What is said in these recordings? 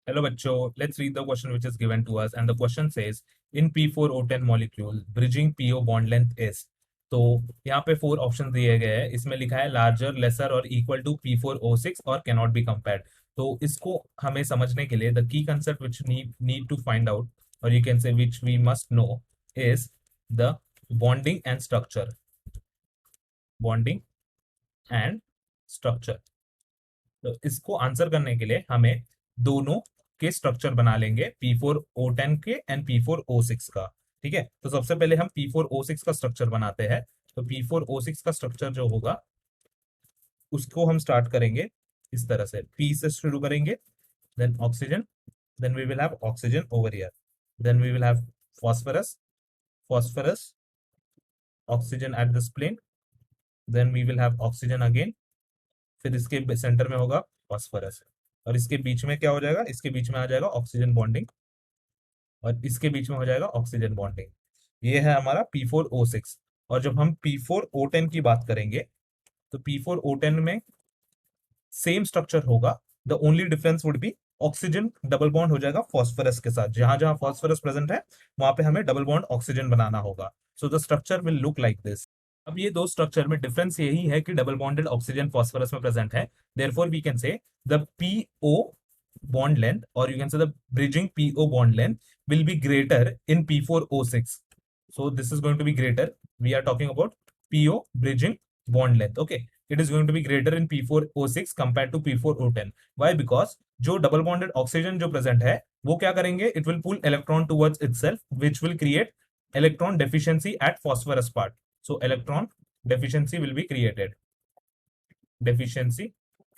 Hello bachcho, let's read the question which is given to us and the question says in P4O10 molecule bridging PO bond length is। तो यहाँ पे 4 option दिए गए हैं, इसमें लिखा है लार्जर, लेसर और इक्वल टू P4O6 और कैन नॉट बी कंपेयर्ड। तो इसको हमें समझने के लिए द की concept which need to find out और you can say which we must know is the bonding and structure. Bonding and structure. तो इसको आंसर करने के लिए हमें दोनों के स्ट्रक्चर बना लेंगे, P4O10 के एंड P4O6 का। ठीक है, तो सबसे पहले हम P4O6 का स्ट्रक्चर बनाते हैं। तो P4O6 का स्ट्रक्चर जो होगा उसको हम स्टार्ट करेंगे इस तरह से, P से शुरू करेंगे, then oxygen, then we will have oxygen over here, then we will have phosphorus, phosphorus, oxygen at this plane, then we will have oxygen again, फिर इसके सेंटर में होगा फॉस्फोरस और इसके बीच में क्या हो जाएगा, इसके बीच में आ जाएगा ऑक्सीजन बॉन्डिंग और इसके बीच में हो जाएगा ऑक्सीजन बॉन्डिंग। ये है हमारा P4O6। और जब हम P4O10 की बात करेंगे तो P4O10 में सेम स्ट्रक्चर होगा, the only difference would be oxygen double bond हो जाएगा फॉस्फोरस के साथ। जहां जहां फॉस्फोरस प्रेजेंट है वहां पे हमें डबल बॉन्ड ऑक्सीजन बनाना होगा। So the structure will look like this. अब ये दो स्ट्रक्चर में डिफरेंस यही है कि डबल बॉन्डेड ऑक्सीजन फॉस्फोरस में प्रेजेंट है, therefore we can say the PO bond length or you can say the bridging PO bond length will be greater in P4O6. So this is going to be greater. We are talking about PO bridging bond length. Okay, it is going to be greater in P4O6 compared to P4O10. Why? Because जो double bonded oxygen जो present है वो क्या करेंगे, it will pull electron towards itself which will create electron deficiency at phosphorus part. So electron deficiency will be created. Deficiency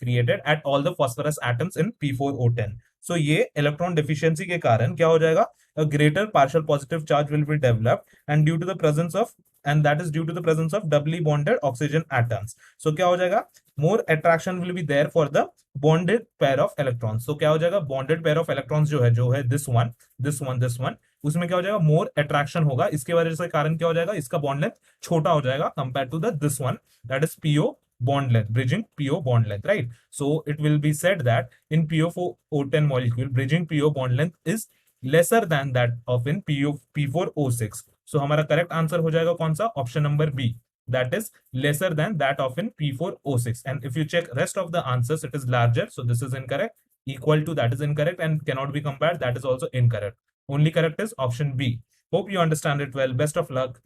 created at all the phosphorus atoms in P4O10. So ये electron deficiency के कारण क्या हो जाएगा, a greater partial positive charge will be developed and due to the presence of and that is due to the presence of doubly bonded oxygen atoms. So क्या हो जाएगा, more attraction will be there for the bonded pair of electrons. So क्या हो जाएगा, bonded pair of electrons जो है this one, this one, this one, उसमें क्या हो जाएगा, मोर अट्रैक्शन होगा। इसके वजह से कारण क्या हो जाएगा, इसका बॉन्ड लेंथ छोटा हो जाएगा compare to the this one, that is PO bond length, bridging PO bond length, right? So it will be said that in P4O10 molecule bridging PO bond length is lesser than that of in P4O6. So हमारा correct answer हो जाएगा कौन सा, option number B, that is lesser than that of in P4O6. And if you check rest of the answers, it is larger, so this is incorrect. Equal to, that is incorrect, and cannot be compared, that is also incorrect. Only correct is option B. Hope you understand it well. Best of luck.